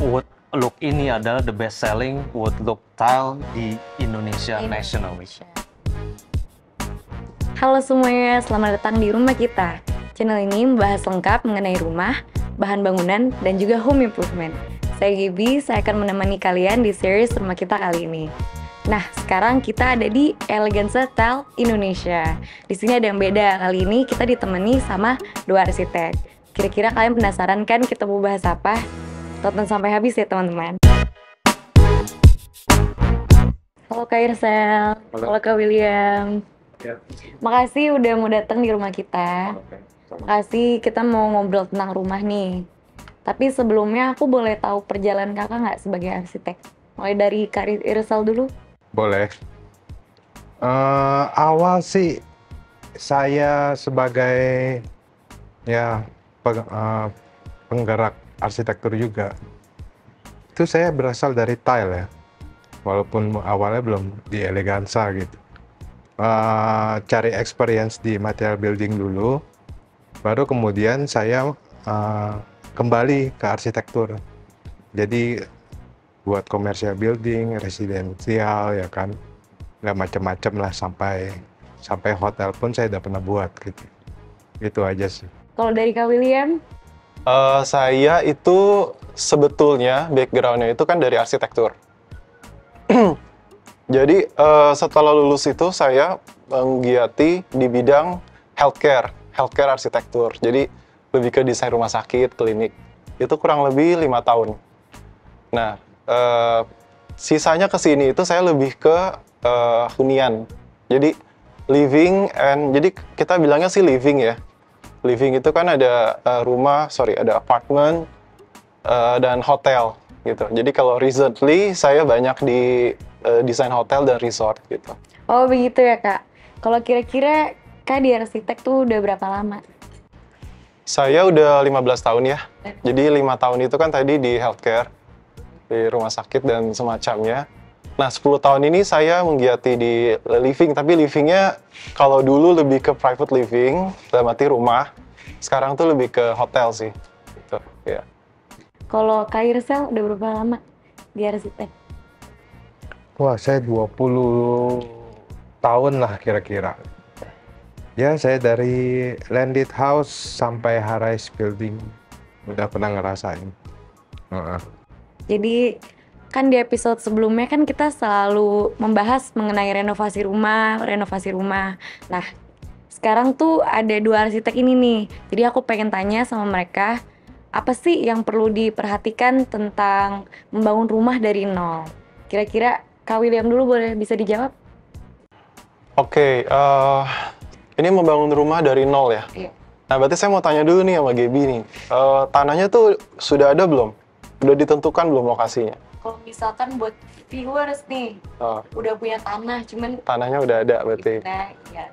Wood Look ini adalah the best selling wood look tile di Indonesia nationally. Halo semuanya, selamat datang di rumah kita. Channel ini membahas lengkap mengenai rumah, bahan bangunan, dan juga home improvement. Saya Gibi, saya akan menemani kalian di series rumah kita kali ini. Nah, sekarang kita ada di Eleganza Tile Indonesia. Di sini ada yang beda. Kali ini kita ditemani sama dua arsitek. Kira-kira kalian penasaran kan kita mau bahas apa? Tonton sampai habis ya teman-teman. Halo Kak Irsel, halo Kak William. Ya. Makasih udah mau datang di rumah kita. Makasih, kita mau ngobrol tentang rumah nih. Tapi sebelumnya aku boleh tahu perjalanan kakak nggak sebagai arsitek? Mulai dari Kak Irsel dulu. Boleh. Awal sih saya sebagai penggerak arsitektur juga. Itu saya berasal dari tile ya. Walaupun awalnya belum di Eleganza gitu. Cari experience di material building dulu. Baru kemudian saya kembali ke arsitektur. Jadi buat commercial building, residensial ya kan, nggak macam-macam lah, sampai hotel pun saya udah pernah buat gitu. Itu aja sih. Kalau dari Kak William, Saya itu sebetulnya background-nya itu kan dari arsitektur. Jadi setelah lulus itu saya menggiati di bidang healthcare arsitektur. Jadi lebih ke desain rumah sakit, klinik. Itu kurang lebih 5 tahun. Nah, sisanya ke sini itu saya lebih ke hunian. Jadi jadi kita bilangnya sih living ya. Living itu kan ada ada apartemen dan hotel gitu. Jadi kalau recently saya banyak di desain hotel dan resort gitu. oh begitu ya Kak. Kalau kira-kira Kak di arsitek tuh udah berapa lama? Saya udah 15 tahun ya. Jadi 5 tahun itu kan tadi di healthcare, di rumah sakit dan semacamnya. Nah, 10 tahun ini saya menggiati di living, tapi livingnya kalau dulu lebih ke private living, dalam arti rumah. Sekarang tuh lebih ke hotel sih. Gitu, ya. Kalau Kak Irsel udah berapa lama di arsitek? Wah, saya 20 tahun lah kira-kira. Ya, saya dari landed house sampai high-rise building udah pernah ngerasain. Jadi kan di episode sebelumnya kan kita selalu membahas mengenai renovasi rumah. Nah, sekarang tuh ada dua arsitek ini nih. Jadi aku pengen tanya sama mereka, apa sih yang perlu diperhatikan tentang membangun rumah dari nol? Kira-kira Kak William dulu boleh bisa dijawab? Oke, ini membangun rumah dari nol ya? Iya. Nah, berarti saya mau tanya dulu nih sama Gaby nih. Tanahnya tuh sudah ada belum? Udah ditentukan belum lokasinya? Kalau misalkan buat viewers nih, udah punya tanah, cuman Tanahnya udah ada berarti. nah, iya.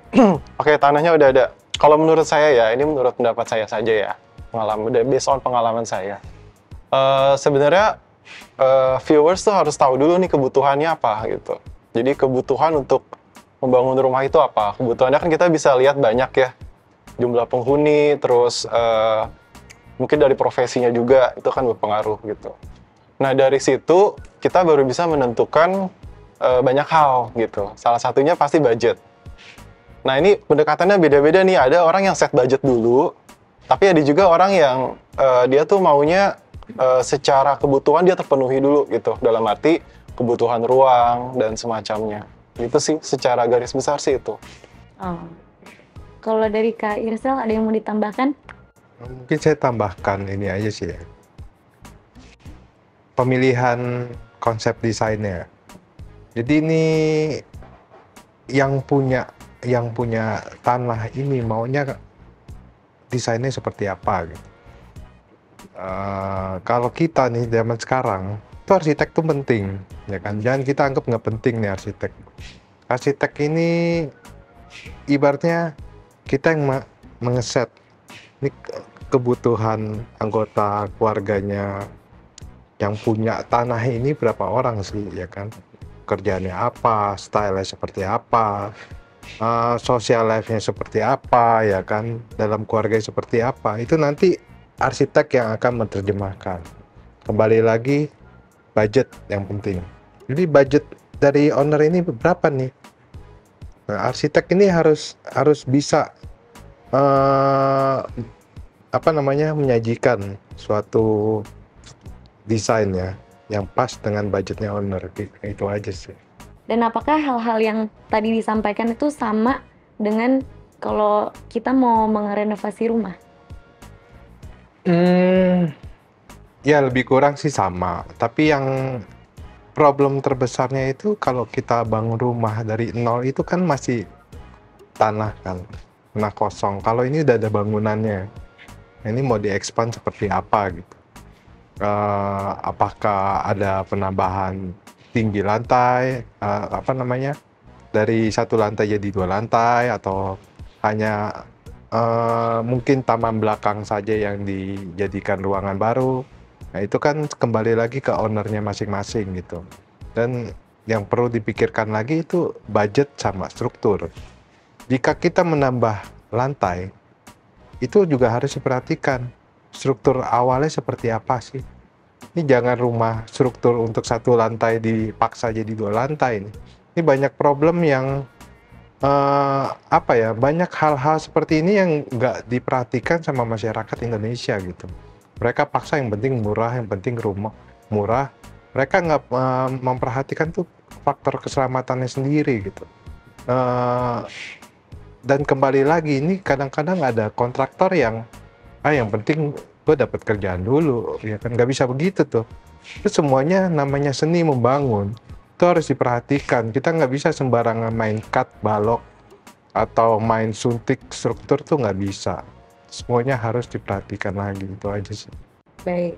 Oke, tanahnya udah ada. Kalau menurut saya ya, ini menurut pendapat saya saja ya, based on pengalaman saya. Sebenarnya viewers tuh harus tahu dulu nih kebutuhannya apa gitu. Jadi kebutuhan untuk membangun rumah itu apa? Kebutuhannya kan kita bisa lihat banyak ya, jumlah penghuni, terus mungkin dari profesinya juga itu kan berpengaruh gitu. Nah dari situ kita baru bisa menentukan banyak hal gitu. Salah satunya pasti budget. Nah ini pendekatannya beda-beda nih. Ada orang yang set budget dulu, tapi ada juga orang yang dia tuh maunya secara kebutuhan dia terpenuhi dulu gitu. Dalam arti kebutuhan ruang dan semacamnya. Itu sih secara garis besar sih itu. Oh. Kalau dari Kak Irsel ada yang mau ditambahkan? Mungkin saya tambahkan ini aja sih ya. Pemilihan konsep desainnya. Jadi ini yang punya tanah ini maunya desainnya seperti apa gitu. Kalau kita nih zaman sekarang itu arsitek tuh penting ya kan, jangan kita anggap nggak penting nih arsitek. Arsitek ini ibaratnya kita yang mengeset ini kebutuhan anggota keluarganya yang punya tanah ini berapa orang sih ya kan, kerjaannya apa, style-nya seperti apa, social life-nya seperti apa ya kan, dalam keluarga seperti apa, itu nanti arsitek yang akan menerjemahkan. kembali lagi budget yang penting. Jadi budget dari owner ini berapa nih? Nah, arsitek ini harus bisa menyajikan suatu desain ya yang pas dengan budgetnya owner. Itu aja sih. Dan apakah hal-hal yang tadi disampaikan itu sama dengan kalau kita mau merenovasi rumah? Ya lebih kurang sih sama. Tapi yang problem terbesarnya itu kalau kita bangun rumah dari nol itu kan masih tanah kan, tanah kosong. Kalau ini udah ada bangunannya, ini mau diekspand seperti apa gitu? Apakah ada penambahan tinggi lantai, dari satu lantai jadi 2 lantai, atau hanya mungkin taman belakang saja yang dijadikan ruangan baru? Nah itu kan kembali lagi ke ownernya masing-masing gitu. Dan yang perlu dipikirkan lagi itu budget sama struktur. Jika kita menambah lantai, itu juga harus diperhatikan struktur awalnya seperti apa sih. Ini jangan rumah struktur untuk satu lantai dipaksa jadi 2 lantai. Ini banyak problem yang banyak hal-hal seperti ini yang nggak diperhatikan sama masyarakat Indonesia gitu. Mereka paksa yang penting murah, yang penting rumah murah. Mereka nggak memperhatikan tuh faktor keselamatannya sendiri gitu. Dan kembali lagi ini kadang-kadang ada kontraktor yang penting gue dapat kerjaan dulu, ya kan nggak bisa begitu tuh. Itu semuanya namanya seni membangun. Itu harus diperhatikan. Kita nggak bisa sembarangan main cut, balok, atau main suntik struktur tuh nggak bisa. Semuanya harus diperhatikan lagi, itu aja sih. Baik,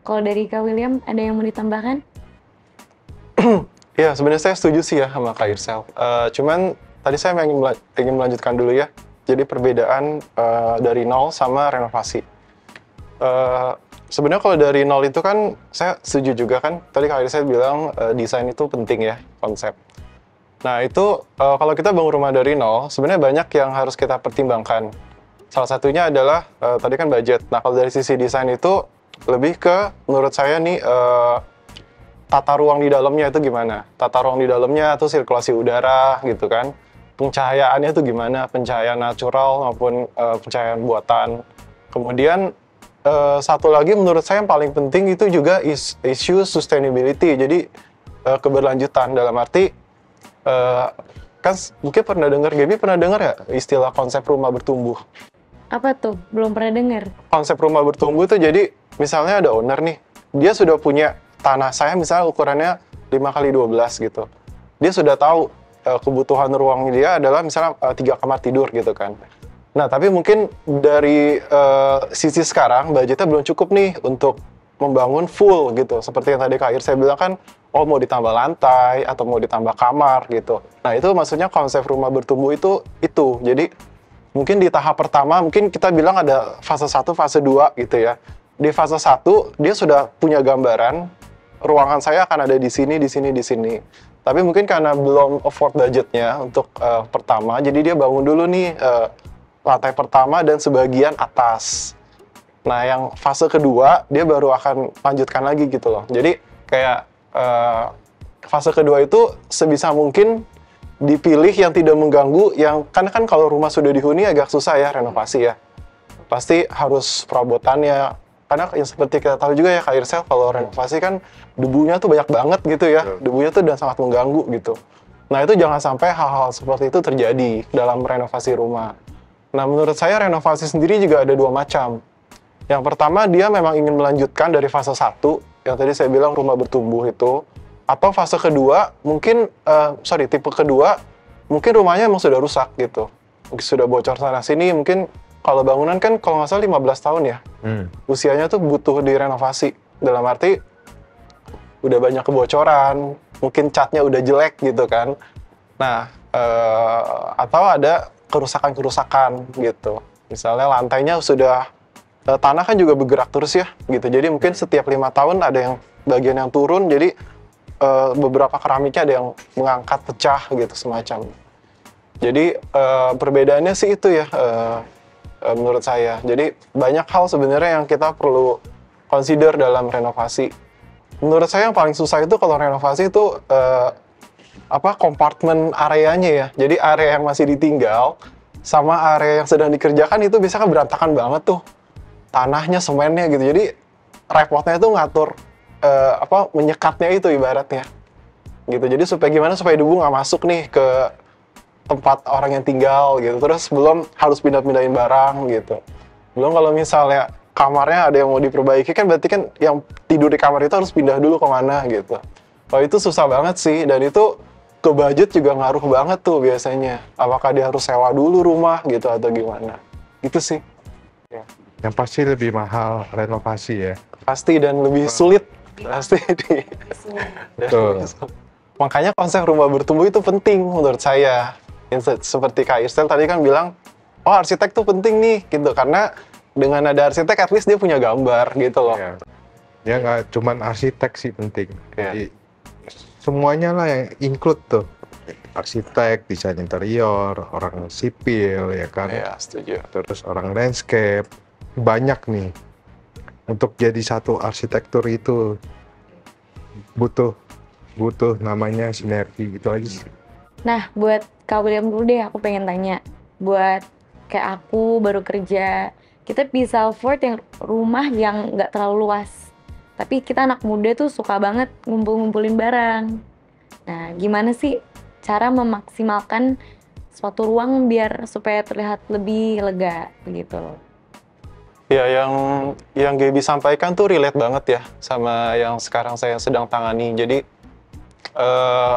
kalau dari Kak William ada yang mau ditambahkan? Ya, sebenarnya saya setuju sih ya sama Kak Irsel. Cuman tadi saya ingin melanjutkan dulu ya. Jadi perbedaan dari nol sama renovasi. Sebenarnya kalau dari nol itu kan saya setuju juga kan. Tadi Kak Irsel bilang desain itu penting ya, konsep. Nah itu kalau kita bangun rumah dari nol, sebenarnya banyak yang harus kita pertimbangkan. Salah satunya adalah tadi kan budget. Nah kalau dari sisi desain itu lebih ke menurut saya nih tata ruang di dalamnya itu gimana? Tata ruang di dalamnya itu sirkulasi udara gitu kan. Pencahayaannya itu gimana? Pencahayaan natural maupun pencahayaan buatan. Kemudian satu lagi menurut saya yang paling penting itu juga isu sustainability. Jadi keberlanjutan dalam arti kan mungkin Gaby pernah dengar ya istilah konsep rumah bertumbuh? Apa tuh? Belum pernah dengar. Konsep rumah bertumbuh itu jadi misalnya ada owner nih, dia sudah punya tanah saya misalnya ukurannya 5x12 gitu. Dia sudah tahu kebutuhan ruang dia adalah misalnya 3 kamar tidur gitu kan. Nah tapi mungkin dari sisi sekarang budgetnya belum cukup nih untuk membangun full gitu. Seperti yang tadi Kak Ir saya bilang kan, mau ditambah lantai atau mau ditambah kamar gitu. Nah itu maksudnya konsep rumah bertumbuh itu. Jadi mungkin di tahap pertama, mungkin kita bilang ada fase 1, fase 2 gitu ya. Di fase 1, dia sudah punya gambaran, ruangan saya akan ada di sini, di sini, di sini. Tapi mungkin karena belum afford budgetnya untuk pertama, jadi dia bangun dulu nih lantai pertama dan sebagian atas. Nah yang fase kedua, dia baru akan lanjutkan lagi gitu loh. Jadi kayak fase kedua itu sebisa mungkin dipilih yang tidak mengganggu, karena kan kalau rumah sudah dihuni agak susah ya renovasi ya. Pasti harus perabotannya, karena yang seperti kita tahu juga ya Kak Irsel, kalau renovasi kan debunya tuh banyak banget gitu ya. Debunya tuh udah sangat mengganggu gitu. Nah itu jangan sampai hal-hal seperti itu terjadi dalam renovasi rumah. Nah menurut saya renovasi sendiri juga ada 2 macam. Yang pertama dia memang ingin melanjutkan dari fase 1, yang tadi saya bilang rumah bertumbuh itu. Atau fase kedua, tipe kedua, mungkin rumahnya emang sudah rusak gitu. Mungkin sudah bocor sana-sini, mungkin kalau bangunan kan kalau nggak salah 15 tahun ya. Usianya tuh butuh direnovasi. Dalam arti, udah banyak kebocoran, mungkin catnya udah jelek gitu kan. Nah, atau ada kerusakan-kerusakan gitu. Misalnya lantainya sudah, tanah kan juga bergerak terus ya gitu. Jadi mungkin setiap 5 tahun ada yang bagian yang turun, jadi beberapa keramiknya ada yang mengangkat, pecah gitu semacam. Jadi perbedaannya sih itu ya menurut saya. Jadi banyak hal sebenarnya yang kita perlu consider dalam renovasi. Menurut saya yang paling susah itu kalau renovasi itu kompartemen areanya ya. Jadi area yang masih ditinggal sama area yang sedang dikerjakan itu biasanya berantakan banget tuh. Tanahnya, semennya gitu. Jadi repotnya itu ngatur menyekatnya itu ibaratnya. Gitu. Jadi supaya debu nggak masuk nih ke tempat orang yang tinggal gitu. Terus belum harus pindahin barang gitu. Belum kalau misalnya kamarnya ada yang mau diperbaiki kan berarti kan yang tidur di kamar itu harus pindah dulu kemana gitu. Oh itu susah banget sih, dan itu ke budget juga ngaruh banget tuh biasanya. Apakah dia harus sewa dulu rumah gitu atau gimana. Gitu sih. Ya. Yang pasti lebih mahal renovasi ya. Pasti, dan lebih sulit. Pasti. Betul. Makanya konsep rumah bertumbuh itu penting menurut saya. Seperti Kak Irsel tadi kan bilang, oh arsitek tuh penting nih gitu. Karena dengan ada arsitek, at least dia punya gambar gitu loh. Ya, ya nggak cuman arsitek sih penting. Ya. Jadi, semuanya lah yang include tuh. Arsitek, desain interior, orang sipil, ya kan. Iya, setuju. Terus orang landscape. Banyak nih. Untuk jadi satu arsitektur itu butuh namanya sinergi gitu aja sih. Nah, buat Kak William dulu deh, aku pengen tanya. Buat kayak aku baru kerja, kita bisa afford yang rumah yang nggak terlalu luas. Tapi kita anak muda tuh suka banget ngumpul-ngumpulin barang. Nah, gimana sih cara memaksimalkan suatu ruang biar supaya terlihat lebih lega begitu? Ya, yang Gaby sampaikan tuh relate banget ya sama yang sekarang saya sedang tangani. Jadi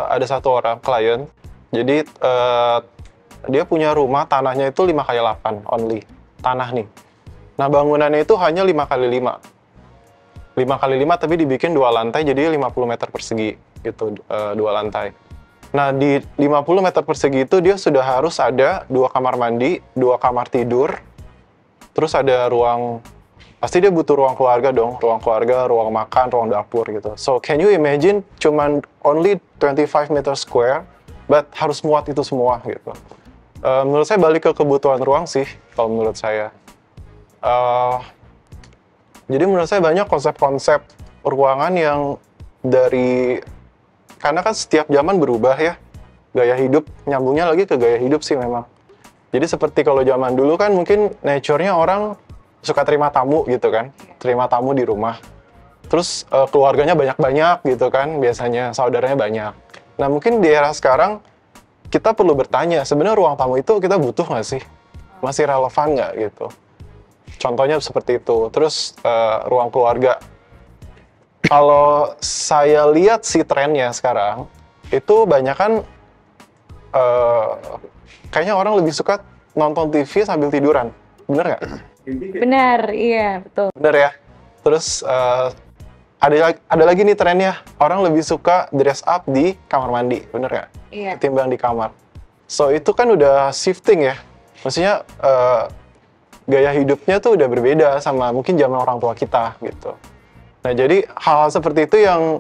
ada satu orang klien, jadi dia punya rumah tanahnya itu 5x8 only, tanah nih. Nah bangunannya itu hanya 5x5. 5x5 tapi dibikin 2 lantai, jadi 50 meter persegi gitu, 2 lantai. Nah di 50 meter persegi itu dia sudah harus ada 2 kamar mandi, 2 kamar tidur, terus ada ruang, pasti dia butuh ruang keluarga dong, ruang keluarga, ruang makan, ruang dapur gitu. So can you imagine cuman only 25 meter square, but harus muat itu semua gitu. Menurut saya balik ke kebutuhan ruang sih, kalau menurut saya. Jadi menurut saya banyak konsep-konsep ruangan yang karena kan setiap zaman berubah ya, gaya hidup, nyambungnya lagi ke gaya hidup sih memang. Jadi seperti kalau zaman dulu kan mungkin nature-nya orang suka terima tamu gitu kan, terima tamu di rumah. Terus keluarganya banyak-banyak gitu kan, biasanya saudaranya banyak. Nah mungkin di era sekarang kita perlu bertanya, sebenarnya ruang tamu itu kita butuh nggak sih? Masih relevan nggak gitu? Contohnya seperti itu. Terus ruang keluarga. Kalau saya lihat sih trennya sekarang, itu banyak kan kayaknya orang lebih suka nonton TV sambil tiduran. Bener nggak? Benar, iya betul. Bener ya? Terus ada lagi nih trennya, orang lebih suka dress up di kamar mandi. Bener nggak? Iya. Ketimbang di kamar. So itu kan udah shifting ya. Maksudnya gaya hidupnya tuh udah berbeda sama mungkin zaman orang tua kita gitu. Nah jadi hal-hal seperti itu yang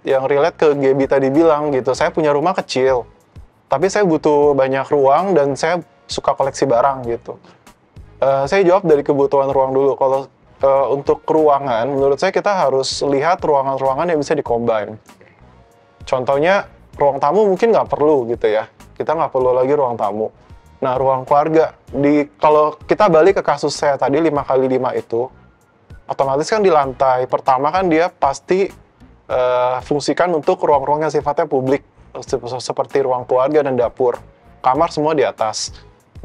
relate ke Gaby tadi bilang gitu. Saya punya rumah kecil, tapi saya butuh banyak ruang dan saya suka koleksi barang gitu. Saya jawab dari kebutuhan ruang dulu. Kalau untuk ruangan, menurut saya kita harus lihat ruangan-ruangan yang bisa dikombine. Contohnya ruang tamu mungkin nggak perlu gitu ya. Kita nggak perlu lagi ruang tamu. Nah, ruang keluarga, kalau kita balik ke kasus saya tadi 5x5 itu, otomatis kan di lantai pertama kan dia pasti fungsikan untuk ruang-ruang yang sifatnya publik, seperti ruang keluarga dan dapur. Kamar semua di atas.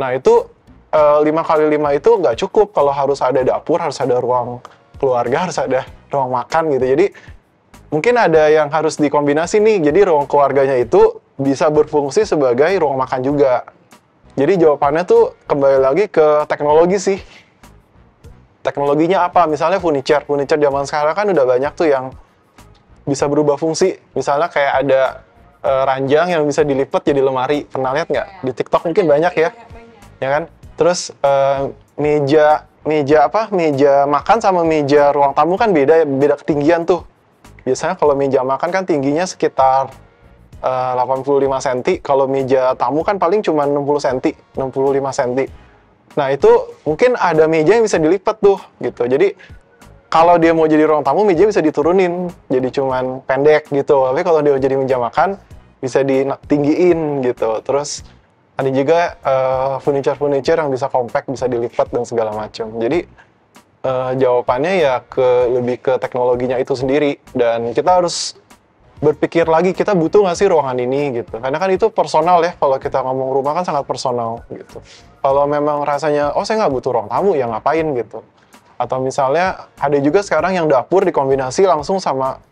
Nah, itu 5x5 itu nggak cukup kalau harus ada dapur, harus ada ruang keluarga, harus ada ruang makan gitu. Jadi, mungkin ada yang harus dikombinasi nih. Jadi, ruang keluarganya itu bisa berfungsi sebagai ruang makan juga. Jadi jawabannya tuh kembali lagi ke teknologi sih. Teknologinya apa? Misalnya furniture zaman sekarang kan udah banyak tuh yang bisa berubah fungsi. Misalnya kayak ada ranjang yang bisa dilipat jadi lemari. Pernah lihat nggak? Di TikTok mungkin banyak ya. Ya kan? Terus meja makan sama meja ruang tamu kan beda ketinggian tuh. Biasanya kalau meja makan kan tingginya sekitar 85 cm, kalau meja tamu kan paling cuma 60 cm, 65 cm. Nah itu mungkin ada meja yang bisa dilipat tuh gitu. Jadi kalau dia mau jadi ruang tamu, meja bisa diturunin jadi cuman pendek gitu. Tapi kalau dia jadi meja makan bisa ditinggiin gitu. Terus ada juga furniture yang bisa compact, bisa dilipat dan segala macam. Jadi jawabannya ya lebih ke teknologinya itu sendiri, dan kita harus berpikir lagi kita butuh nggak sih ruangan ini gitu. Karena kan itu personal ya, kalau kita ngomong rumah kan sangat personal gitu. Kalau memang rasanya saya nggak butuh ruang tamu ya ngapain gitu. Atau misalnya ada juga sekarang yang dapur dikombinasi langsung sama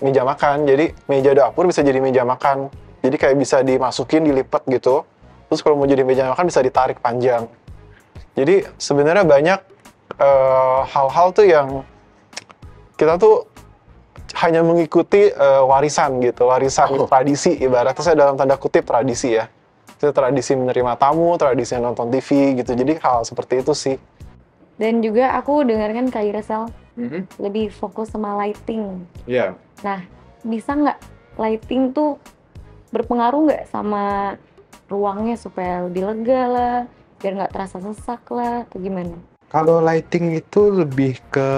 meja makan. Jadi meja dapur bisa jadi meja makan. Jadi kayak bisa dimasukin, dilipat gitu. Terus kalau mau jadi meja makan bisa ditarik panjang. Jadi sebenarnya banyak hal-hal tuh yang kita tuh hanya mengikuti warisan gitu, warisan tradisi, ibaratnya saya dalam tanda kutip tradisi ya. Itu tradisi menerima tamu, tradisi nonton TV gitu. Jadi hal seperti itu sih. Dan juga aku dengarkan Kak Iresel lebih fokus sama lighting. Iya. Nah, bisa nggak lighting tuh berpengaruh nggak sama ruangnya supaya lebih lega lah, biar nggak terasa sesak lah, atau gimana? Kalau lighting itu lebih ke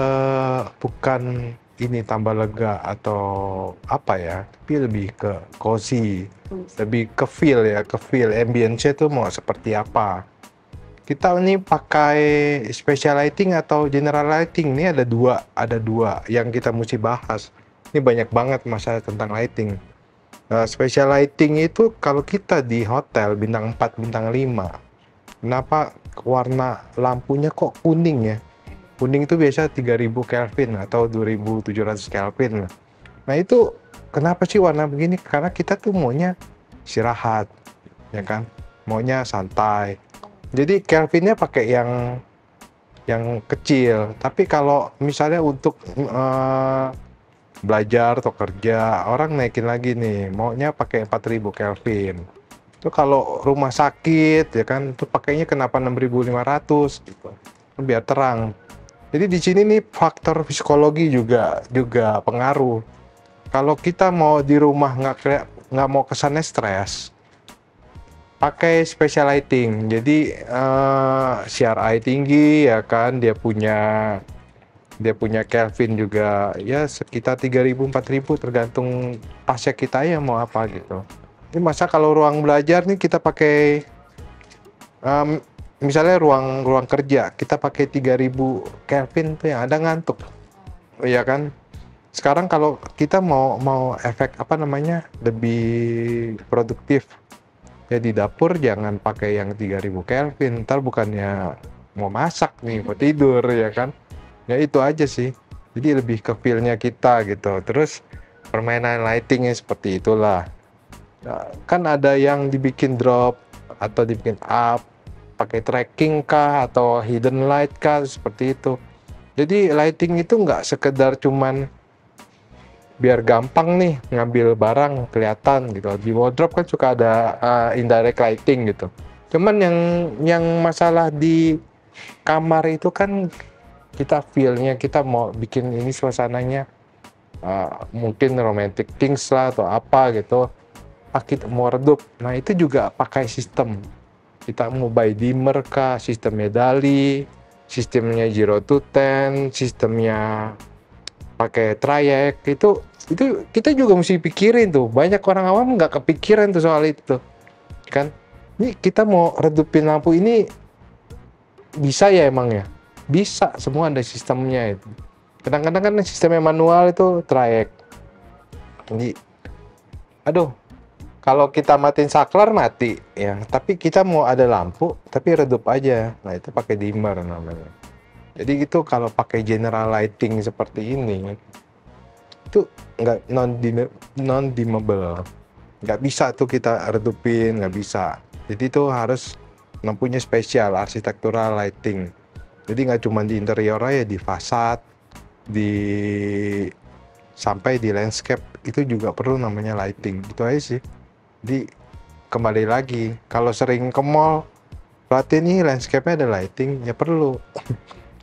bukan ini tambah lega atau apa ya, tapi lebih ke cozy, lebih ke feel ya, ke feel ambience itu mau seperti apa. Kita ini pakai special lighting atau general lighting, ini ada dua yang kita mesti bahas. Ini banyak banget masalah tentang lighting. Special lighting itu kalau kita di hotel bintang 4, bintang 5, kenapa warna lampunya kok kuning ya? Kuning itu biasa 3000 Kelvin atau 2700 Kelvin. Nah itu kenapa sih warna begini? Karena kita tuh maunya istirahat, ya kan? Maunya santai. Jadi Kelvinnya pakai yang kecil. Tapi kalau misalnya untuk belajar atau kerja, orang naikin lagi nih, maunya pakai 4000 Kelvin. Itu kalau rumah sakit, ya kan, itu pakainya kenapa 6500 gitu, biar terang. Jadi di sini nih faktor psikologi juga pengaruh. Kalau kita mau di rumah nggak mau kesannya stres, pakai special lighting. Jadi CRI tinggi ya kan, dia punya Kelvin juga ya sekitar 3000 4000 tergantung pasnya kita ya mau apa gitu. Ini masa kalau ruang belajar nih kita pakai misalnya ruang kerja kita pakai 3000 Kelvin tuh yang ada ngantuk, ya kan. Sekarang kalau kita mau efek apa namanya lebih produktif ya di dapur, jangan pakai yang 3000 Kelvin, ntar bukannya mau masak nih, mau tidur, ya kan. Ya itu aja sih, jadi lebih ke feel-nya kita gitu. Terus permainan lightingnya seperti itulah. Nah, kan ada yang dibikin drop atau dibikin up, pakai tracking kah atau hidden light kah, seperti itu. Jadi lighting itu nggak sekedar cuman biar gampang nih ngambil barang kelihatan gitu. Di wardrobe kan suka ada indirect lighting gitu. Cuman yang masalah di kamar itu kan kita feel-nya, kita mau bikin ini suasananya mungkin romantic things lah atau apa gitu. Kita mau redup. Nah itu juga pakai sistem. Kita mau by dimmer kah, sistemnya DALI, sistemnya 0 to 10, sistemnya pakai trayek, itu kita juga mesti pikirin tuh. Banyak orang awam nggak kepikiran tuh soal itu, kan? Ini kita mau redupin lampu ini bisa ya emang ya? Bisa, semua ada sistemnya itu. Kadang-kadang kan sistemnya manual itu trayek. Jadi, aduh. Kalau kita matiin saklar mati ya, tapi kita mau ada lampu tapi redup aja. Nah, itu pakai dimmer namanya. Jadi gitu, kalau pakai general lighting seperti ini itu nggak non dimmable. Nggak bisa tuh kita redupin, nggak bisa. Jadi itu harus lampunya spesial, arsitektural lighting. Jadi nggak cuma di interior aja, di fasad, sampai di landscape itu juga perlu namanya lighting. Itu aja sih. Jadi kembali lagi, kalau sering ke mall, berarti nih landscape-nya ada lighting, ya perlu.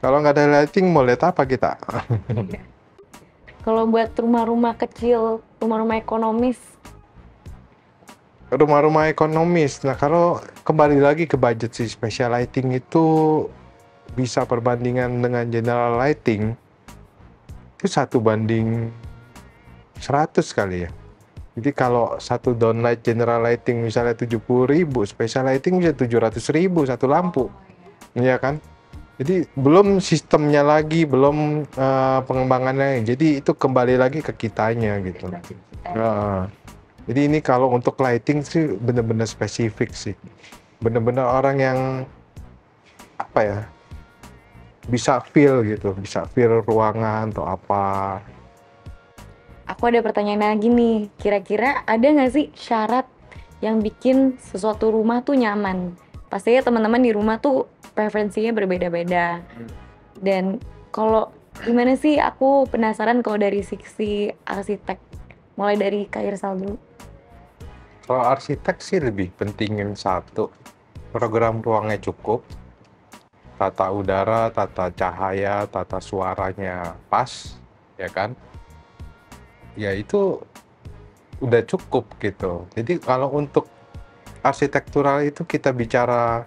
Kalau nggak ada lighting, mau lihat apa kita? Kalau buat rumah-rumah kecil, rumah-rumah ekonomis. Rumah-rumah ekonomis, nah kalau kembali lagi ke budget si special lighting itu bisa perbandingan dengan general lighting, itu 1:100 kali ya. Jadi kalau satu downlight general lighting misalnya 70.000, special lighting bisa 700.000 satu lampu, iya kan? Jadi belum sistemnya lagi, belum pengembangannya. Jadi itu kembali lagi ke kitanya gitu. Jadi ini kalau untuk lighting sih benar-benar spesifik sih, benar-benar orang yang apa ya, bisa feel gitu, bisa feel ruangan atau apa. Aku ada pertanyaan lagi nih, kira-kira ada nggak sih syarat yang bikin sesuatu rumah tuh nyaman? Pastinya teman-teman di rumah tuh preferensinya berbeda-beda. Dan kalau gimana sih, aku penasaran kalau dari sisi arsitek, mulai dari Kak Irsal dulu. Kalau arsitek sih lebih pentingin satu, program ruangnya cukup, tata udara, tata cahaya, tata suaranya pas, ya kan? Ya itu udah cukup gitu. Jadi kalau untuk arsitektural itu kita bicara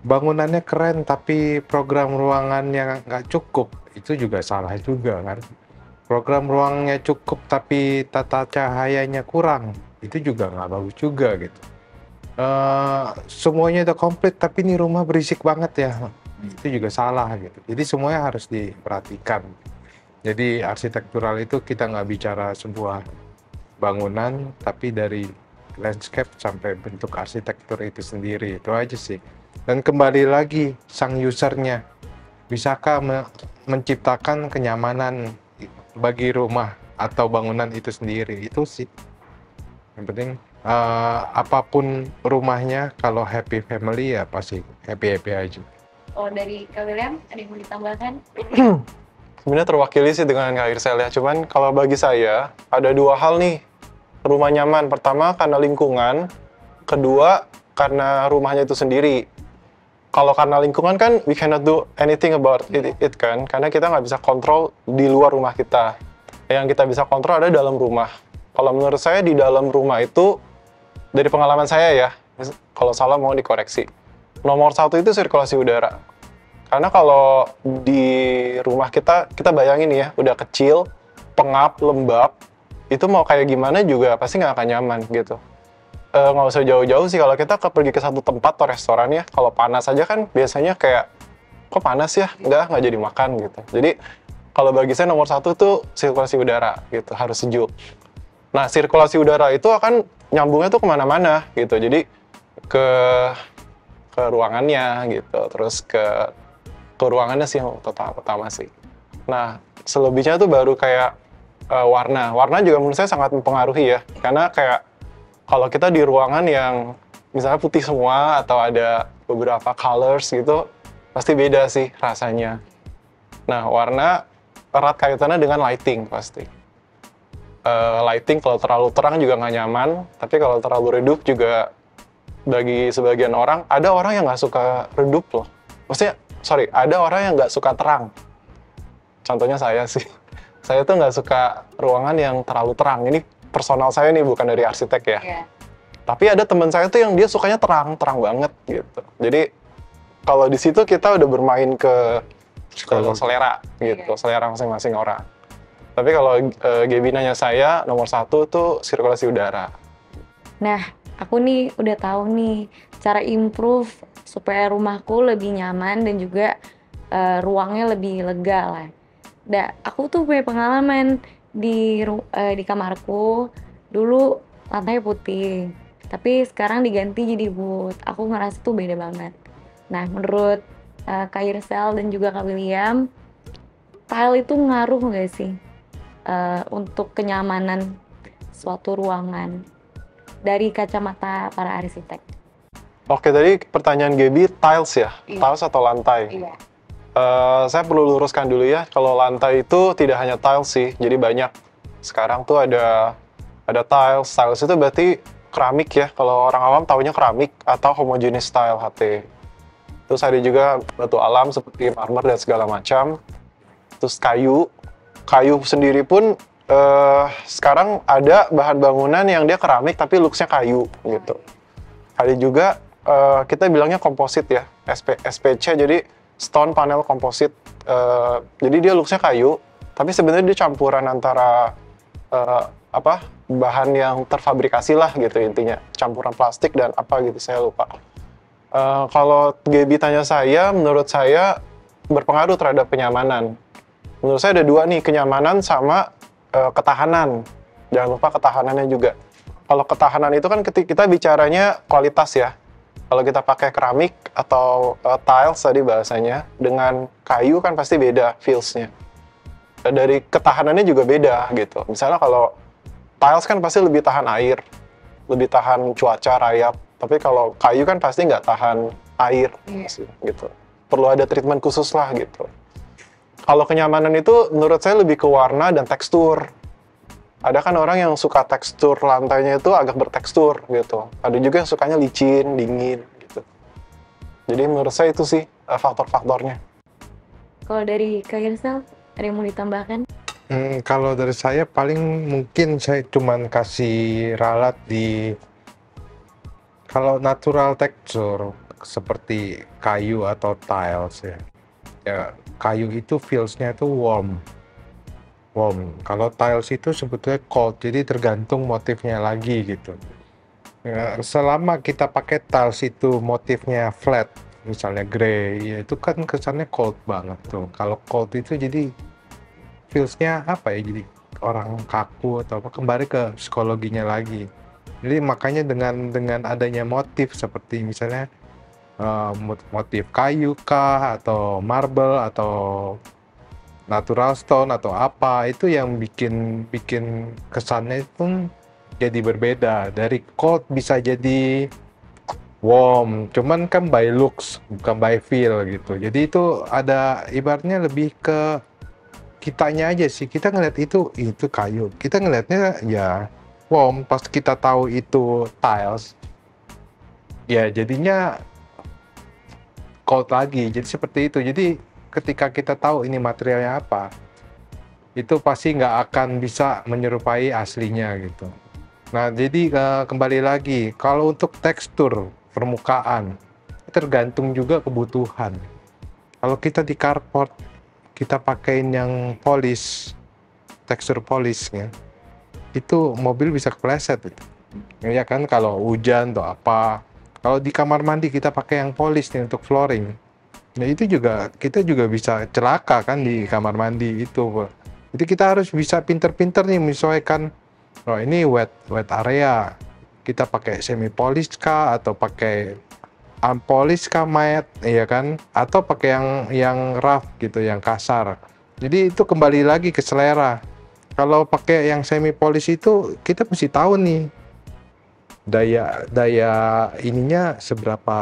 bangunannya keren tapi program ruangannya nggak cukup, itu juga salah juga kan. Program ruangnya cukup tapi tata cahayanya kurang, itu juga nggak bagus juga gitu. Semuanya udah komplit tapi ini rumah berisik banget ya, itu juga salah gitu. Jadi semuanya harus diperhatikan. Jadi arsitektural itu kita nggak bicara sebuah bangunan, tapi dari landscape sampai bentuk arsitektur itu sendiri, itu aja sih. Dan kembali lagi sang usernya, bisakah menciptakan kenyamanan bagi rumah atau bangunan itu sendiri, itu sih. Yang penting apapun rumahnya, kalau happy family ya pasti happy-happy aja. Oh, dari Kak William, ada yang mau ditambahkan? Sebenarnya terwakili sih dengan Kak Irsal ya. Cuman kalau bagi saya ada dua hal nih rumah nyaman. Pertama karena lingkungan, kedua karena rumahnya itu sendiri. Kalau karena lingkungan kan we cannot do anything about it kan, karena kita nggak bisa kontrol di luar rumah kita. Yang kita bisa kontrol ada dalam rumah. Kalau menurut saya di dalam rumah itu, dari pengalaman saya ya, kalau salah mau dikoreksi. Nomor satu itu sirkulasi udara. Karena kalau di rumah kita bayangin ya, udah kecil, pengap, lembab, itu mau kayak gimana juga pasti nggak akan nyaman gitu. Nggak usah jauh-jauh sih, kalau kita pergi ke satu tempat atau restoran ya, kalau panas aja kan biasanya kayak, kok panas ya? Nggak jadi makan gitu. Jadi kalau bagi saya nomor satu tuh sirkulasi udara gitu, harus sejuk. Nah, sirkulasi udara itu akan nyambungnya tuh kemana-mana gitu. Jadi ke ruangannya gitu, terus ke ruangannya sih yang pertama sih. Nah, selebihnya tuh baru kayak warna. Warna juga menurut saya sangat mempengaruhi ya. Karena kayak kalau kita di ruangan yang misalnya putih semua atau ada beberapa colors gitu, pasti beda sih rasanya. Nah, warna erat kaitannya dengan lighting pasti. Lighting kalau terlalu terang juga nggak nyaman, tapi kalau terlalu redup juga bagi sebagian orang, ada orang yang nggak suka redup loh. Maksudnya, ada orang yang nggak suka terang. Contohnya saya sih. Saya tuh nggak suka ruangan yang terlalu terang. Ini personal saya nih, bukan dari arsitek ya. Yeah. Tapi ada teman saya tuh yang dia sukanya terang banget gitu. Jadi kalau di situ kita udah bermain ke selera gitu, selera masing-masing orang. Tapi kalau Gaby nanya saya, nomor satu tuh sirkulasi udara. Nah, aku nih udah tahu nih cara improve supaya rumahku lebih nyaman dan juga ruangnya lebih lega lah. Aku tuh punya pengalaman di kamarku, dulu lantainya putih, tapi sekarang diganti jadi wood. Aku ngerasa tuh beda banget. Nah, menurut Kak Irsal dan juga Kak William, tile itu ngaruh nggak sih untuk kenyamanan suatu ruangan dari kacamata para arsitek? Oke, tadi pertanyaan Gaby, tiles ya? Iya. Tiles atau lantai? Iya. Saya perlu luruskan dulu ya, kalau lantai itu tidak hanya tiles sih, jadi banyak. Sekarang tuh ada tiles. Tiles itu berarti keramik ya, kalau orang awam taunya keramik atau homogeneous tile HT. Terus ada juga batu alam seperti marmer dan segala macam. Terus kayu sendiri pun sekarang ada bahan bangunan yang dia keramik tapi looks-nya kayu gitu. Ada juga kita bilangnya komposit ya, SPC, jadi stone panel komposit. Jadi dia looks-nya kayu, Tapi sebenarnya dia campuran antara bahan yang terfabrikasi lah gitu intinya, campuran plastik dan apa gitu saya lupa. Kalau Gaby tanya saya, menurut saya berpengaruh terhadap kenyamanan. Menurut saya ada dua nih, kenyamanan sama ketahanan. Jangan lupa ketahanannya juga. Kalau ketahanan itu kan kita bicaranya kualitas ya. Kalau kita pakai keramik atau tiles tadi bahasanya, dengan kayu kan pasti beda feels-nya. Dari ketahanannya juga beda gitu. Misalnya kalau tiles kan pasti lebih tahan air, lebih tahan cuaca, rayap. Tapi kalau kayu kan pasti nggak tahan air, gitu. Perlu ada treatment khusus lah gitu. Kalau kenyamanan itu menurut saya lebih ke warna dan tekstur. Ada kan orang yang suka tekstur lantainya itu agak bertekstur gitu. Ada juga yang sukanya licin, dingin gitu. Jadi menurut saya itu sih faktor-faktornya. Kalau dari Kak Irsal, ada yang mau ditambahkan? Kalau dari saya paling mungkin saya cuman kasih ralat di kalau natural texture seperti kayu atau tiles ya. Ya kayu itu feels-nya itu warm. Kalau tiles itu sebetulnya cold, jadi tergantung motifnya lagi gitu. Ya, selama kita pakai tiles itu motifnya flat, misalnya grey, ya itu kan kesannya cold banget tuh. Kalau cold itu jadi feels-nya apa ya, jadi orang kaku atau apa, kembali ke psikologinya lagi. Jadi makanya dengan adanya motif seperti misalnya motif kayu kah atau marble atau natural stone atau apa, itu yang bikin kesannya itu jadi berbeda. Dari cold bisa jadi warm, cuman kan by looks bukan by feel gitu. Jadi itu ada ibaratnya lebih ke kitanya aja sih. Kita ngeliat itu kayu, kita ngeliatnya ya warm. Pas kita tahu itu tiles, ya jadinya cold lagi. Jadi seperti itu. Jadi ketika kita tahu ini materialnya apa, itu pasti nggak akan bisa menyerupai aslinya gitu. Nah, jadi kembali lagi, kalau untuk tekstur permukaan, tergantung juga kebutuhan. Kalau kita di carport, kita pakein yang polish, tekstur polish ya, itu mobil bisa kepleset gitu. Ya kan, kalau hujan atau apa. Kalau di kamar mandi kita pakai yang polish nih untuk flooring, nah itu juga kita juga bisa celaka kan di kamar mandi itu. Jadi kita harus bisa pinter-pinter nih menyesuaikan. Oh ini wet area, kita pakai semi polish kah atau pakai unpolish kah matte, ya kan? Atau pakai yang rough gitu, yang kasar. Jadi itu kembali lagi ke selera. Kalau pakai yang semi polish itu kita mesti tahu nih daya ininya seberapa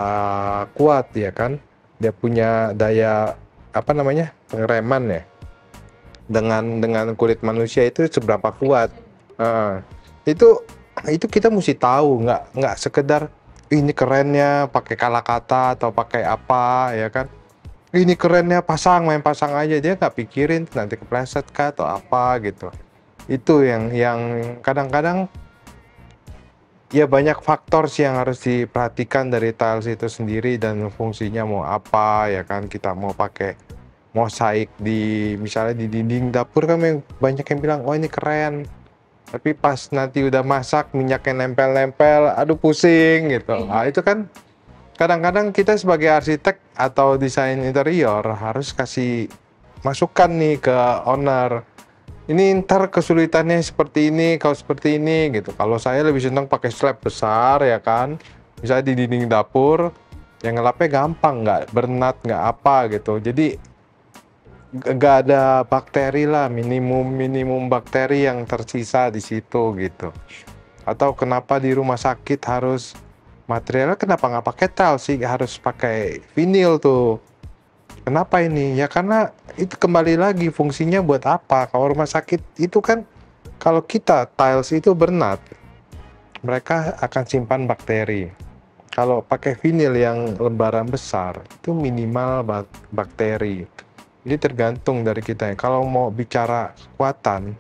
kuat ya kan? Dia punya daya apa namanya, pengereman ya, dengan kulit manusia itu seberapa kuat. Itu kita mesti tahu, nggak sekedar ini kerennya pakai kata atau pakai apa ya kan, ini kerennya main pasang aja, dia nggak pikirin nanti kepleset kah atau apa gitu. Itu yang kadang-kadang ya banyak faktor sih yang harus diperhatikan dari tiles itu sendiri dan fungsinya mau apa ya kan. Kita mau pakai mosaik misalnya di dinding dapur kan banyak yang bilang oh ini keren, tapi pas nanti udah masak minyaknya nempel-nempel, aduh pusing gitu. Nah, itu kan kadang-kadang kita sebagai arsitek atau desain interior harus kasih masukan nih ke owner. Ini ntar kesulitannya seperti ini, kalau seperti ini gitu. Kalau saya lebih senang pakai slab besar ya kan, misalnya di dinding dapur, yang ngelapnya gampang, nggak bernat, nggak apa gitu. Jadi nggak ada bakteri lah, minimum bakteri yang tersisa di situ gitu. Atau kenapa di rumah sakit harus materialnya, kenapa nggak pakai tiles sih, harus pakai vinil tuh? Kenapa ini? Ya karena itu kembali lagi fungsinya buat apa. Kalau rumah sakit itu kan, kalau kita tiles itu bernat, mereka akan simpan bakteri. Kalau pakai vinil yang lembaran besar, itu minimal bakteri. Jadi tergantung dari kita. Kalau mau bicara kekuatan,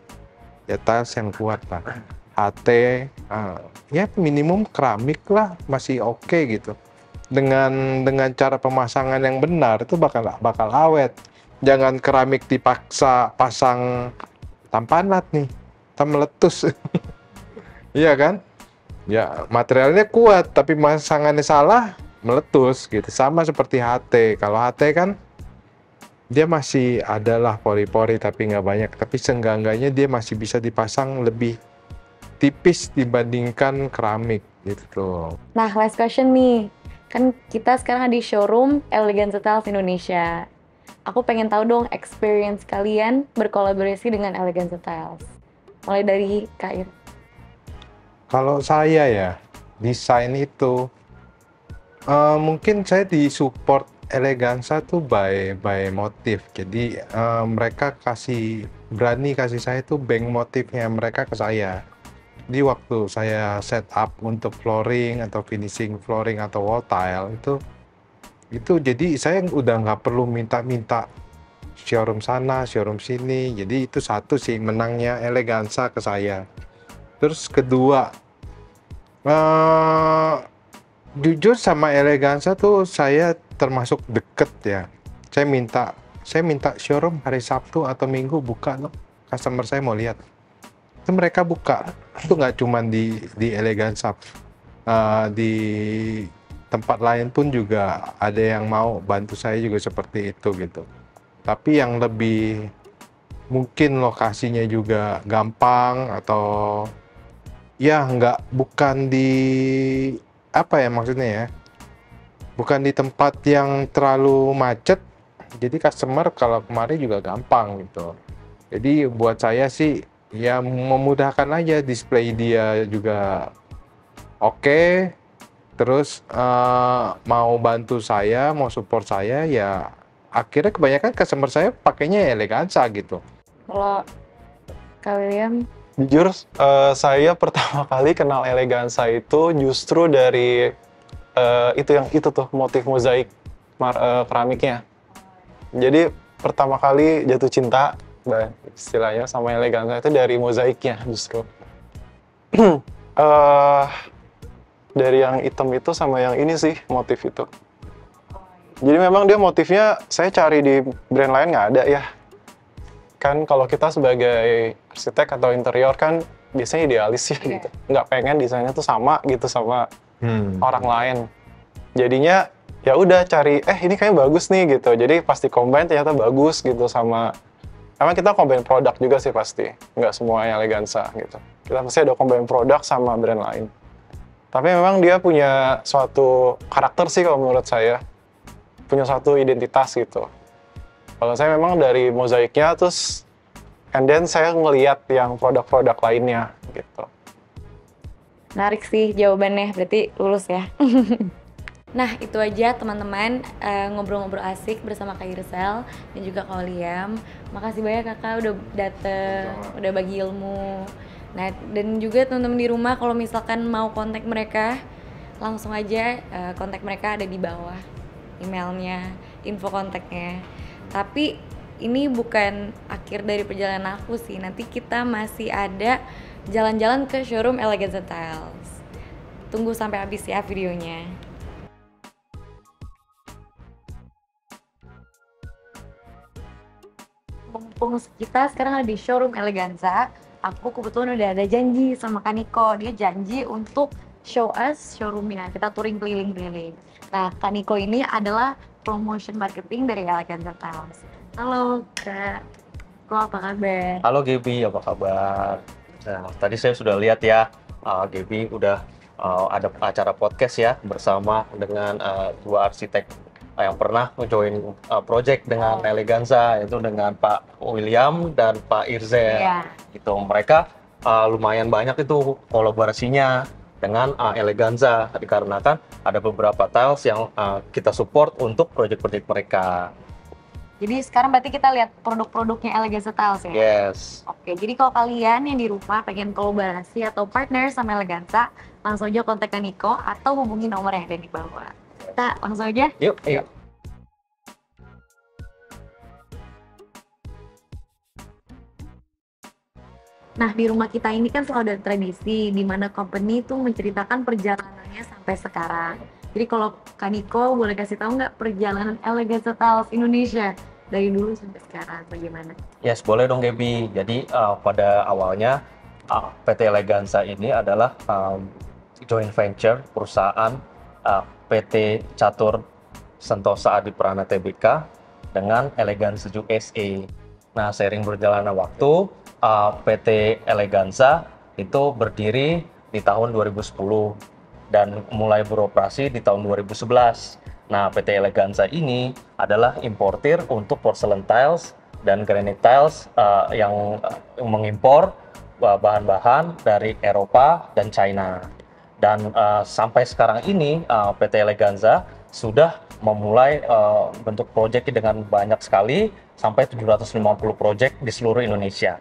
ya tiles yang kuat lah. HT, ya minimum keramik lah, masih oke gitu. Dengan cara pemasangan yang benar itu bakal awet. jangan keramik dipaksa pasang tampanat nih, kita meletus. Iya kan? Ya materialnya kuat, tapi pasangannya salah, meletus gitu. Sama seperti HT. Kalau HT kan dia masih adalah pori-pori tapi nggak banyak. Tapi seenggak-enggaknya dia masih bisa dipasang lebih tipis dibandingkan keramik gitu. Nah, last question nih. Kan kita sekarang ada di showroom Eleganza Tiles Indonesia. Aku pengen tahu dong experience kalian berkolaborasi dengan Eleganza Tiles. Mulai dari Kak Ir. Kalau saya ya, desain itu mungkin saya disupport Eleganza tuh by motif. Jadi mereka berani kasih saya tuh bank motifnya mereka ke saya. Di waktu saya set up untuk flooring atau finishing flooring atau wall tile itu jadi saya udah nggak perlu minta showroom sana, showroom sini. Jadi itu satu sih menangnya Eleganza ke saya. Terus kedua, jujur sama Eleganza tuh saya termasuk deket ya. Saya minta showroom hari Sabtu atau Minggu buka loh. Customer saya mau lihat. Itu mereka buka. Itu nggak cuma di Eleganza. Di tempat lain pun juga ada yang mau bantu saya juga seperti itu gitu. Tapi yang lebih mungkin lokasinya juga gampang atau ya bukan di apa ya maksudnya ya, bukan di tempat yang terlalu macet, jadi customer kalau kemarin juga gampang gitu. Jadi buat saya sih ya memudahkan aja, display dia juga oke. Terus mau bantu saya, mau support saya, ya akhirnya kebanyakan customer saya pakainya Eleganza gitu. Kalau Kak William, Jujur, saya pertama kali kenal Eleganza itu justru dari itu tuh motif mozaik keramiknya. Jadi pertama kali jatuh cinta, istilahnya sama Eleganza itu dari mozaiknya justru. Dari yang hitam itu sama yang ini sih motif itu. Jadi memang dia motifnya saya cari di brand lain nggak ada ya. Kan kalau kita sebagai arsitek atau interior kan biasanya idealis ya gitu. Nggak pengen desainnya tuh sama gitu sama orang lain. Jadinya ya udah cari ini kayaknya bagus nih gitu. Jadi pasti combine ternyata bagus gitu sama. Emang kita combine produk juga sih pasti. Nggak semua yang Eleganza gitu. Kita pasti ada combine produk sama brand lain. Tapi memang dia punya suatu karakter sih kalau menurut saya. Punya suatu identitas gitu. Kalau saya memang dari mozaiknya terus and then saya ngelihat yang produk-produk lainnya gitu. menarik sih jawabannya, berarti lulus ya. Nah, itu aja teman-teman, ngobrol-ngobrol asik bersama Kak Irsel dan juga Kak William. Makasih banyak Kakak udah dateng, udah bagi ilmu. Nah, dan juga teman-teman di rumah kalau misalkan mau kontak mereka, langsung aja kontak mereka ada di bawah. Emailnya, info kontaknya. Tapi ini bukan akhir dari perjalanan aku sih. Nanti kita masih ada jalan-jalan ke showroom Eleganza Tiles. Tunggu sampai habis ya videonya. Mumpung kita sekarang ada di showroom Eleganza, aku kebetulan udah ada janji sama Kaniko. Dia janji untuk show us showroomnya. Kita touring keliling-keliling. Nah, Kaniko ini adalah promotion marketing dari Eleganza Tiles. Halo Kak, kok apa kabar? Halo Gaby, apa kabar? Nah, tadi saya sudah lihat ya, Gaby udah ada acara podcast ya bersama dengan dua arsitek yang pernah join project dengan Eleganza, itu dengan Pak William dan Pak Irzel. Iya. Gitu. Mereka lumayan banyak itu kolaborasinya dengan Eleganza, dikarenakan ada beberapa tiles yang kita support untuk project-project mereka. Jadi sekarang berarti kita lihat produk-produknya Eleganza Tiles ya? Yes. Oke, jadi kalau kalian yang di rumah pengen kolaborasi atau partner sama Eleganza, langsung aja kontak Kaniko atau hubungi nomor yang ada di bawah. Kita langsung aja. Yuk, yuk. Nah, di rumah kita ini kan selalu ada tradisi di mana company tuh menceritakan perjalanannya sampai sekarang. Jadi kalau Kaniko boleh kasih tahu nggak perjalanan Eleganza Tiles Indonesia dari dulu sampai sekarang bagaimana? Yes, boleh dong Gaby. Jadi pada awalnya PT Eleganza ini adalah joint venture perusahaan PT Catur Sentosa Adi Prana Tbk dengan Eleganza USA. Nah, seiring berjalannya waktu, PT Eleganza itu berdiri di tahun 2010 dan mulai beroperasi di tahun 2011. Nah, PT Eleganza ini adalah importir untuk porcelain tiles dan granite tiles yang mengimpor bahan-bahan dari Eropa dan China. Dan sampai sekarang ini PT Eleganza sudah memulai bentuk proyek dengan banyak sekali, sampai 750 proyek di seluruh Indonesia.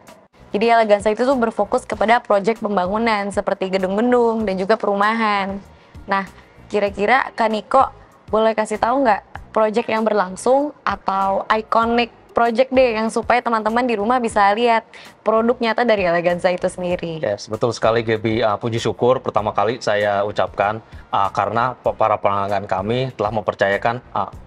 Jadi Eleganza itu tuh berfokus kepada proyek pembangunan seperti gedung-gedung dan juga perumahan. Nah, kira-kira Kak Niko boleh kasih tahu nggak proyek yang berlangsung atau iconic project deh yang supaya teman-teman di rumah bisa lihat produk nyata dari Eleganza itu sendiri. Yes, betul sekali Gaby. Puji syukur pertama kali saya ucapkan karena para pelanggan kami telah mempercayakan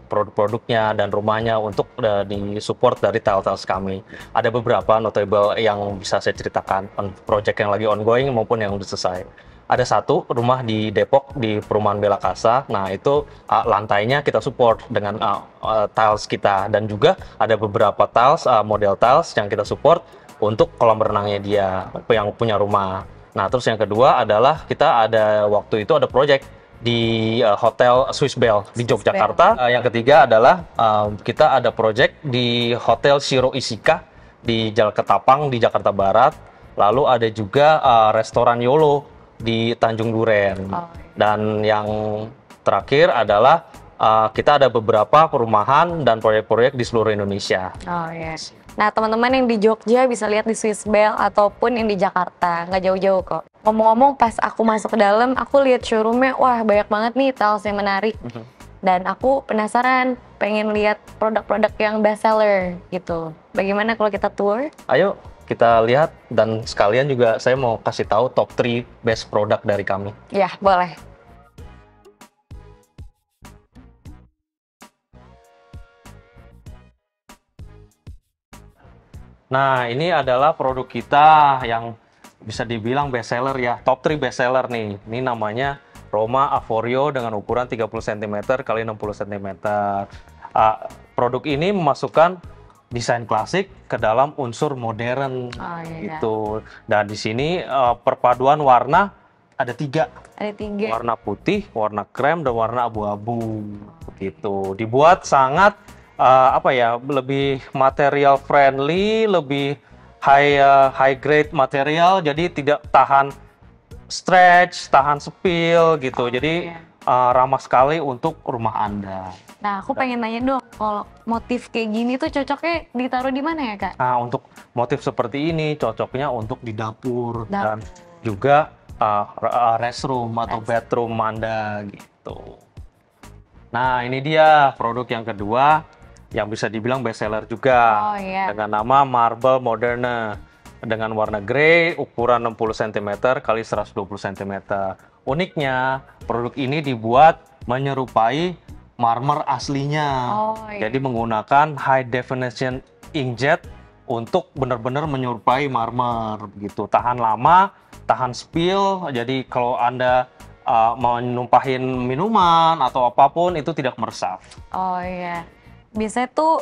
produk-produknya dan rumahnya untuk disupport dari tiles kami. Ada beberapa notable yang bisa saya ceritakan, project yang lagi ongoing maupun yang sudah selesai. Ada satu rumah di Depok di perumahan Bella Casa. Nah, itu lantainya kita support dengan tiles kita, dan juga ada beberapa tiles, model tiles yang kita support untuk kolam renangnya dia yang punya rumah. Nah, terus yang kedua adalah kita ada waktu itu ada project di Hotel Swiss Bell di Yogyakarta. Yang ketiga adalah kita ada project di Hotel Shiro Isika di Jalan Ketapang di Jakarta Barat. Lalu ada juga restoran Yolo di Tanjung Duren. Dan yang terakhir adalah kita ada beberapa perumahan dan proyek-proyek di seluruh Indonesia. Oh yes. Nah, teman-teman yang di Jogja bisa lihat di Swiss Bell ataupun yang di Jakarta, nggak jauh-jauh kok. Ngomong-ngomong, pas aku masuk ke dalam, aku lihat showroomnya, wah banyak banget nih tiles yang menarik. Dan aku penasaran, pengen lihat produk-produk yang best seller gitu. Bagaimana kalau kita tour? Ayo kita lihat, dan sekalian juga saya mau kasih tahu top 3 best produk dari kami. Ya, boleh. Nah, ini adalah produk kita yang bisa dibilang best seller ya, top 3 best seller nih. Ini namanya Roma Avorio dengan ukuran 30 cm x 60 cm. Produk ini memasukkan desain klasik ke dalam unsur modern gitu. Dan di sini perpaduan warna ada 3. Ada 3. Warna putih, warna krem, dan warna abu-abu. Begitu. Dibuat sangat lebih material friendly, lebih high grade material, jadi tidak tahan stretch, tahan spill gitu. Jadi ramah sekali untuk rumah Anda. Nah, aku pengen nanya dong, kalau motif kayak gini tuh cocoknya ditaruh di mana ya, Kak? Nah, untuk motif seperti ini cocoknya untuk di dapur. Dan juga restroom atau bedroom Anda gitu. Nah, ini dia produk yang kedua yang bisa dibilang best seller juga, dengan nama Marble Moderne dengan warna grey, ukuran 60 cm x 120 cm. Uniknya, produk ini dibuat menyerupai marmer aslinya. Jadi menggunakan high definition inkjet untuk benar-benar menyerupai marmer gitu. Tahan lama, tahan spill. Jadi kalau Anda mau numpahin minuman atau apapun itu tidak meresap. Oh iya. Biasanya tuh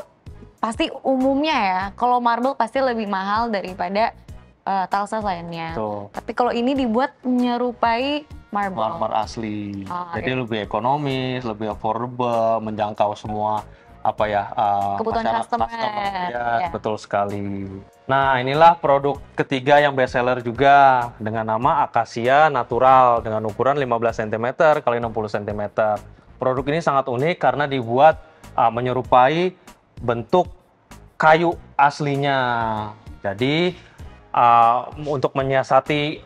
pasti umumnya ya, kalau marble pasti lebih mahal daripada tiles lainnya. Tapi kalau ini dibuat menyerupai marmer asli. Jadi lebih ekonomis, lebih affordable, menjangkau semua kebutuhan customer. Ya, betul sekali. Nah, inilah produk ketiga yang best seller juga dengan nama Acacia Natural dengan ukuran 15 cm x 60 cm. Produk ini sangat unik karena dibuat menyerupai bentuk kayu aslinya. Jadi untuk menyiasati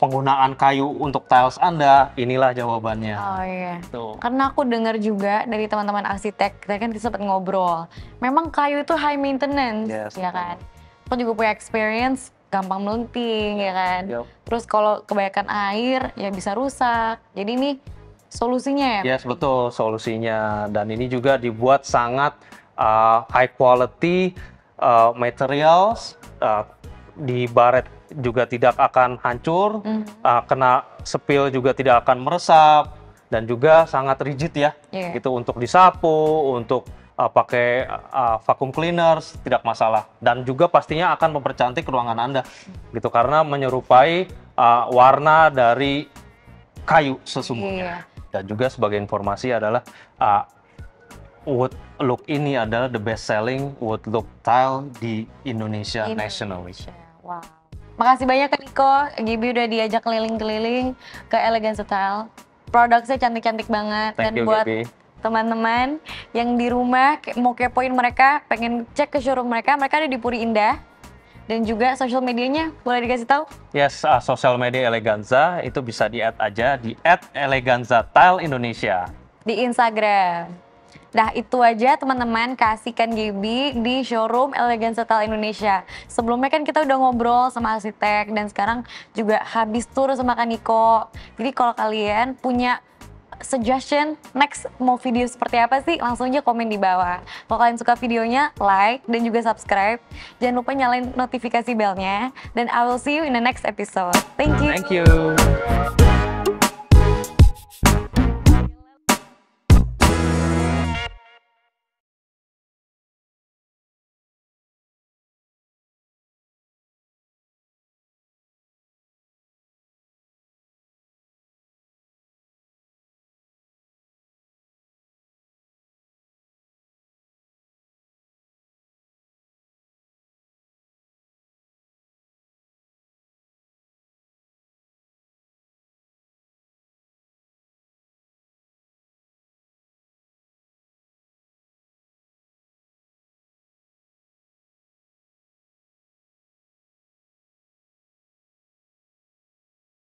penggunaan kayu untuk tiles Anda, inilah jawabannya. Oh iya. Karena aku dengar juga dari teman-teman arsitek, kita kan sempat ngobrol. Memang kayu itu high maintenance, ya kan? Aku juga punya experience, gampang melenting, ya kan? Terus kalau kebanyakan air, ya bisa rusak. Jadi ini solusinya ya? Yes, betul solusinya. Dan ini juga dibuat sangat high quality materials, di baret juga tidak akan hancur, kena spill juga tidak akan meresap, dan juga sangat rigid ya, gitu untuk disapu, untuk pakai vacuum cleaners tidak masalah, dan juga pastinya akan mempercantik ruangan Anda, gitu karena menyerupai warna dari kayu sesungguhnya. Dan juga sebagai informasi adalah wood look ini adalah the best selling wood look tile di Indonesia nationally. Wow. Makasih banyak Kak Niko, Gibi udah diajak keliling-keliling ke Eleganza Tile. Produknya cantik-cantik banget. Thank Dan you, buat Gaby. teman-teman yang di rumah mau kepoin mereka, pengen cek ke showroom mereka ada di Puri Indah. Dan juga social medianya boleh dikasih tahu? Yes, sosial media Eleganza itu bisa di-add aja di @eleganza_tile_Indonesia di Instagram. Nah itu aja teman-teman, kasihkan Gibi di showroom Eleganza Tile Indonesia. Sebelumnya kan kita udah ngobrol sama arsitek dan sekarang juga habis tur sama Kak Niko. Jadi kalau kalian punya suggestion next mau video seperti apa sih, langsung aja komen di bawah. Kalau kalian suka videonya, like dan juga subscribe. Jangan lupa nyalain notifikasi belnya. Dan I will see you in the next episode. Thank you. Thank you.